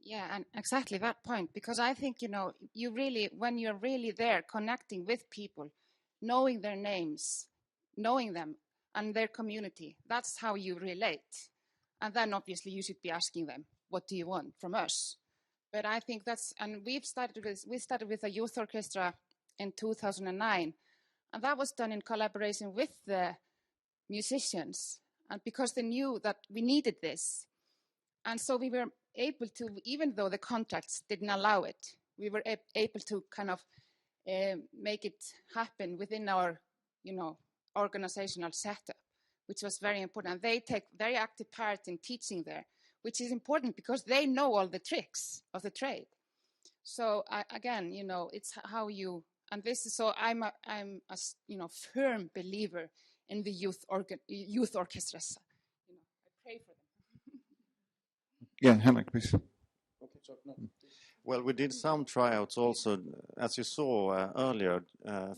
Speaker 2: Yeah, and exactly that point, because I think, you really, when you're really there connecting with people, knowing their names, knowing them and their community, that's how you relate. And then obviously you should be asking them, what do you want from us? But I think and we started with a youth orchestra in 2009, and that was done in collaboration with the musicians, and because they knew that we needed this. And so we were able to, even though the contracts didn't allow it, we were able to kind of make it happen within our, organizational setup, which was very important. And they take very active part in teaching there, which is important because they know all the tricks of the trade. So again, it's how you, and this is, so I'm a firm believer in the youth orchestras. I pray for them.
Speaker 1: Yeah, Henrik, please.
Speaker 4: Okay, so no.
Speaker 3: Well, we did some tryouts also, as you saw earlier,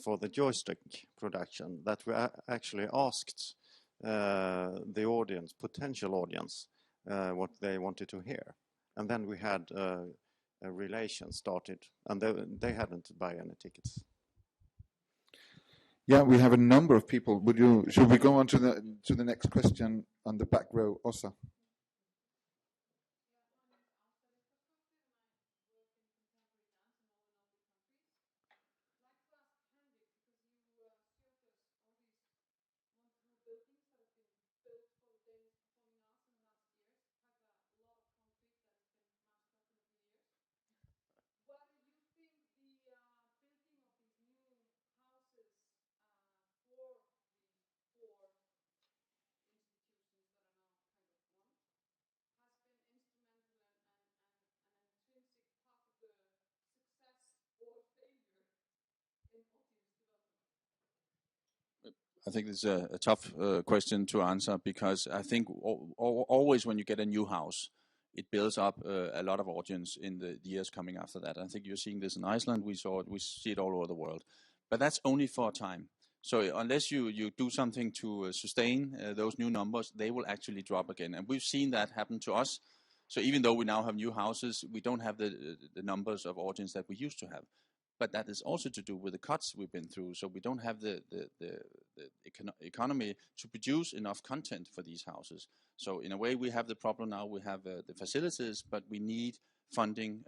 Speaker 3: for the Joystick production, that we actually asked the audience, potential audience, what they wanted to hear. And then we had a relation started, and they hadn't buy any tickets.
Speaker 1: Yeah, we have a number of people. Should we go on to the next question on the back row, Osa?
Speaker 4: I think it's a tough question to answer, because I think always when you get a new house, it builds up a lot of audience in the years coming after that. I think you're seeing this in Iceland. We see it all over the world, but that's only for a time. So unless you do something to sustain those new numbers, they will actually drop again. And we've seen that happen to us. So even though we now have new houses, we don't have the numbers of audience that we used to have. But that is also to do with the cuts we've been through. So we don't have the economy to produce enough content for these houses. So in a way, we have the problem now. We have the facilities, but we need funding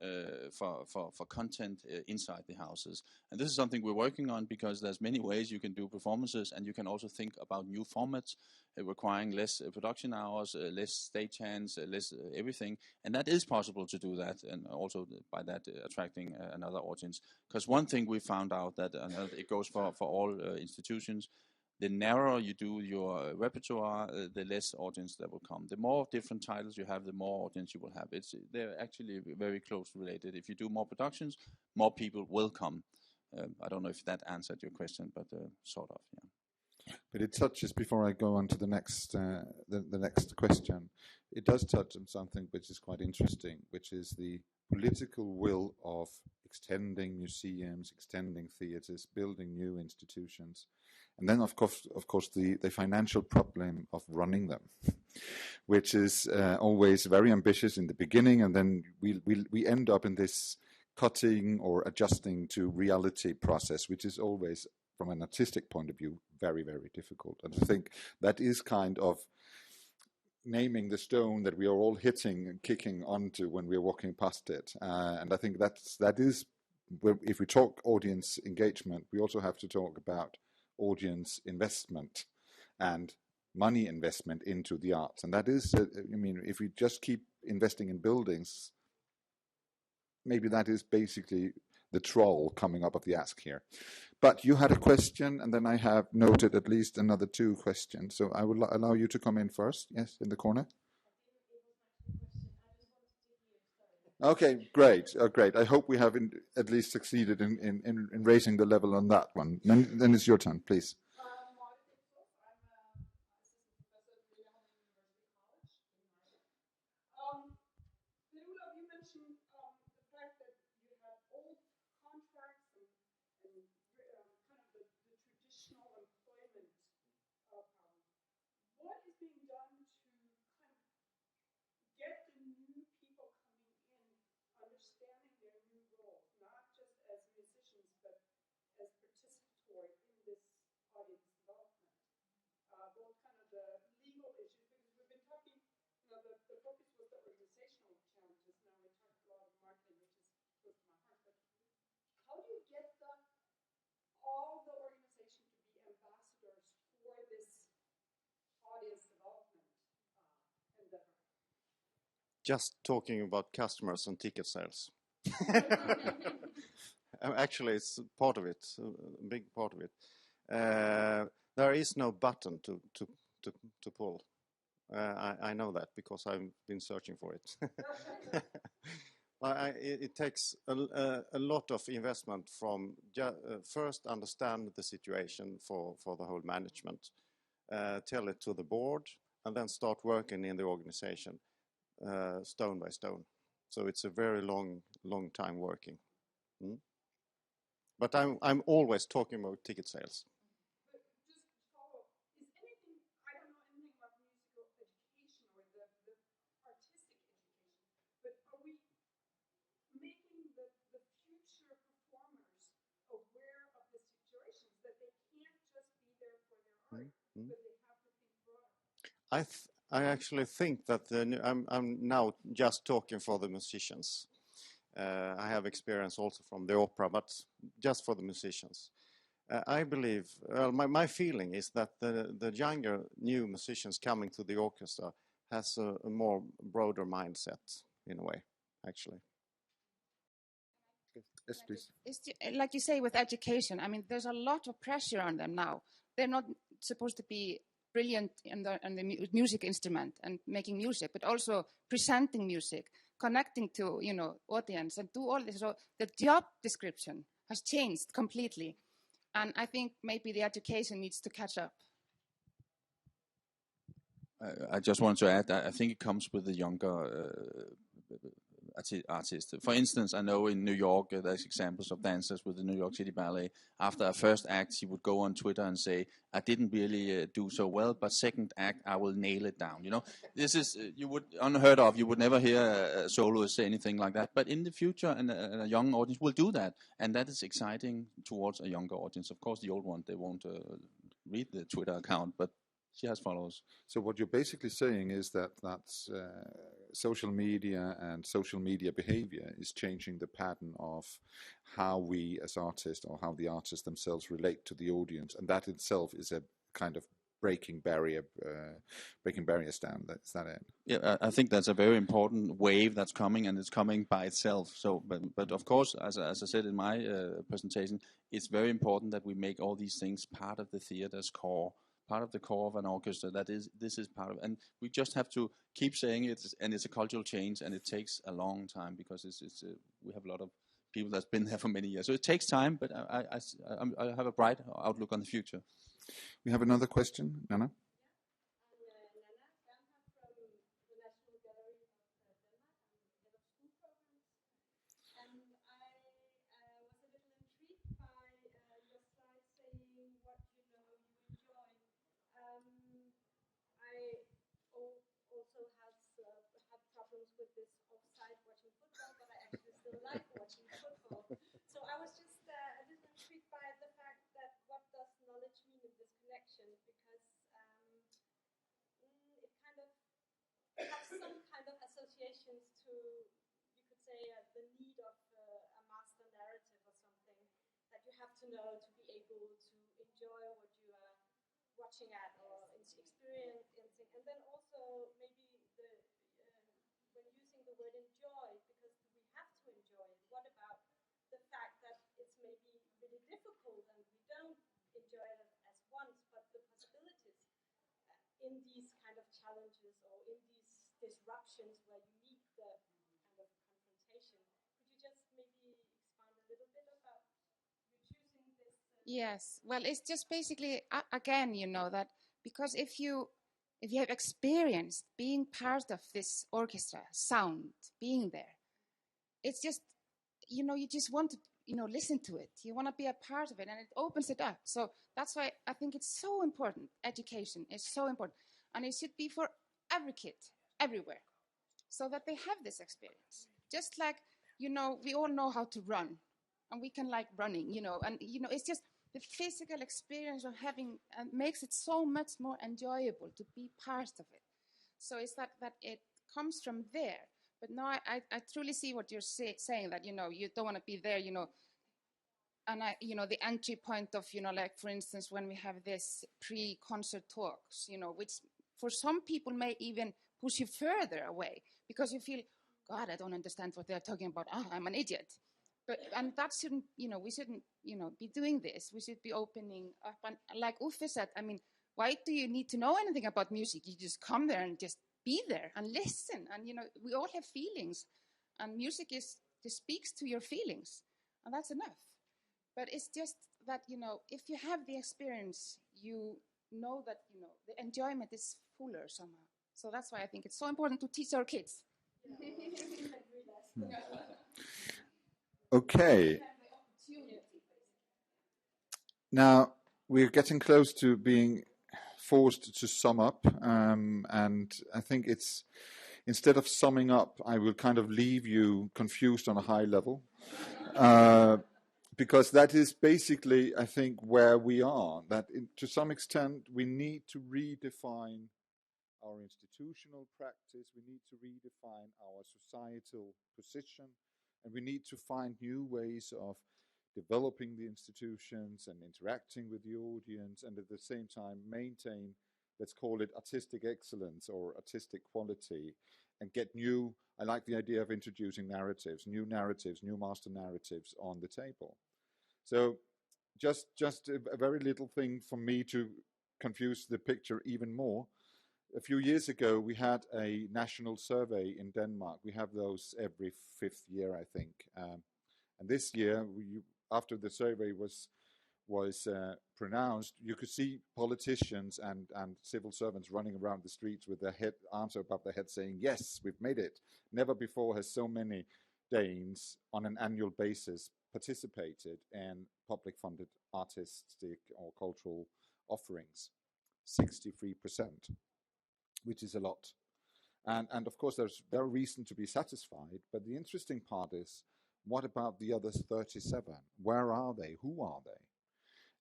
Speaker 4: for content inside the houses. And this is something we're working on, because there's many ways you can do performances, and you can also think about new formats requiring less production hours, less stage-hands, less everything. And that is possible to do that, and also by that attracting another audience. Because one thing we found out that it goes for all institutions. The narrower you do your repertoire, the less audience that will come. The more different titles you have, the more audience you will have. They're actually very closely related. If you do more productions, more people will come. I don't know if that answered your question, but sort of, yeah.
Speaker 1: But it touches, before I go on to the next the next question, it does touch on something which is quite interesting, which is the political will of extending museums, extending theatres, building new institutions, and then of course the financial problem of running them, which is always very ambitious in the beginning, and then we end up in this cutting or adjusting to reality process, which is always, from an artistic point of view, very, very difficult. And I think that is kind of naming the stone that we are all hitting and kicking onto when we're walking past it. And I think that is, if we talk audience engagement, we also have to talk about audience investment and money investment into the arts. And that is, I mean, if we just keep investing in buildings, maybe that is basically the troll coming up of the ask here. But you had a question, and then I have noted at least another 2 questions. So I will allow you to come in first. Yes, in the corner. Okay, great. Great. I hope we have at least succeeded in raising the level on that one. Then it's your turn, please.
Speaker 3: Just talking about customers and ticket sales. Actually, it's part of it, a big part of it. There is no button to pull. I know that because I've been searching for it. It takes a lot of investment from first understand the situation for the whole management, tell it to the board, and then start working in the organization. Stone by stone. So it's a very long time working. But I'm always talking about ticket sales.
Speaker 5: But just to follow, is anything, I don't know anything about musical education or the artistic education, but are we making the future performers aware of the situations that they can't just be there for their art, but they have to think broader?
Speaker 3: I actually think that I'm now just talking for the musicians. I have experience also from the opera, but just for the musicians. I believe, my feeling is that the younger new musicians coming to the orchestra has a more broader mindset in a way, actually.
Speaker 1: Yes, please.
Speaker 2: Like you say with education, I mean, there's a lot of pressure on them now. They're not supposed to be brilliant in the music instrument and making music, but also presenting music, connecting to, audience, and do all this. So the job description has changed completely. And I think maybe the education needs to catch up.
Speaker 4: I just want to add, I think it comes with the younger artist. For instance, I know in New York, there's examples of dancers with the New York City Ballet. After a first act, he would go on Twitter and say, I didn't really do so well, but second act, I will nail it down. This is unheard of. You would never hear a soloist say anything like that. But in the future, and a young audience will do that. And that is exciting towards a younger audience. Of course, the old one, they won't read the Twitter account, but she has followers.
Speaker 1: So what you're basically saying is that social media and social media behavior is changing the pattern of how we as artists or how the artists themselves relate to the audience, and that itself is a kind of breaking barriers down. Is that it?
Speaker 6: Yeah, I think that's a very important wave that's coming, and it's coming by itself. So, but of course, as I said in my presentation, it's very important that we make all these things part of the theater's core, part of the core of an orchestra. This is part of, and we just have to keep saying it. And it's a cultural change, and it takes a long time because we have a lot of people that's been there for many years. So it takes time, but I have a bright outlook on the future.
Speaker 1: We have another question, Nana.
Speaker 7: With this offside watching football, but I actually still like watching football. So I was just a little intrigued by the fact that what does knowledge mean in this connection? Because it kind of has some kind of associations to, you could say, the need of a master narrative or something that you have to know to be able to enjoy what you are watching at or experiencing, and then also maybe when using the word enjoy, because we have to enjoy it. What about the fact that it's maybe really difficult and we don't enjoy it as once, but the possibilities in these kind of challenges or in these disruptions where you meet the kind of confrontation. Could you just maybe expand a little bit about you choosing this?
Speaker 2: Yes, well, it's just basically, again, that because if you have experienced being part of this orchestra, sound, being there, it's just, you just want to, listen to it. You want to be a part of it, and it opens it up. So that's why I think it's so important. Education is so important. And it should be for every kid, everywhere, so that they have this experience. Just like, we all know how to run, and we can like running, and, it's just, the physical experience of having makes it so much more enjoyable to be part of it. So it's that it comes from there. But now I truly see what you're saying, that, you don't want to be there, and the entry point of, like, for instance, when we have this pre-concert talks, which for some people may even push you further away because you feel, God, I don't understand what they're talking about. I'm an idiot. And that shouldn't, we shouldn't, be doing this. We should be opening up. And like Uffe said, I mean, why do you need to know anything about music? You just come there and just be there and listen. And, we all have feelings. And music just speaks to your feelings. And that's enough. But it's just that, if you have the experience, you know that, the enjoyment is fuller somehow. So that's why I think it's so important to teach our kids.
Speaker 1: Okay. Now, we're getting close to being forced to sum up, and I think it's, instead of summing up, I will kind of leave you confused on a high level, because that is basically, I think, where we are, that to some extent we need to redefine our institutional practice, we need to redefine our societal position, and we need to find new ways of developing the institutions and interacting with the audience, and at the same time maintain, let's call it artistic excellence or artistic quality, and get new, I like the idea of introducing narratives, new master narratives on the table. So just a very little thing for me to confuse the picture even more. A few years ago, we had a national survey in Denmark. We have those every 5th year, I think. And this year, after the survey was pronounced, you could see politicians and civil servants running around the streets with their arms above their head saying, yes, we've made it. Never before has so many Danes on an annual basis participated in public funded artistic or cultural offerings. 63%, which is a lot. And of course, there's reason to be satisfied, but the interesting part is, what about the other 37? Where are they? Who are they?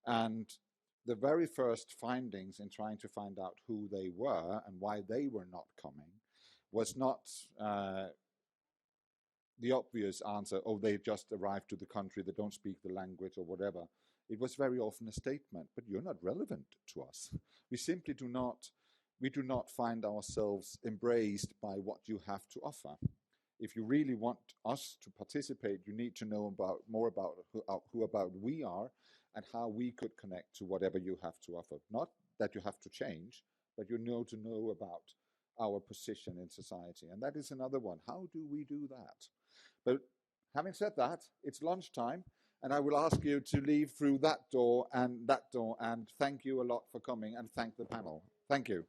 Speaker 1: And the very first findings in trying to find out who they were and why they were not coming was not the obvious answer, oh, they just arrived to the country, they don't speak the language or whatever. It was very often a statement, but you're not relevant to us. We simply do not find ourselves embraced by what you have to offer. If you really want us to participate, you need to know more about who we are and how we could connect to whatever you have to offer. Not that you have to change, but you know to know about our position in society. And that is another one. How do we do that? But having said that, it's lunchtime, and I will ask you to leave through that door, and thank you a lot for coming, and thank the panel. Thank you.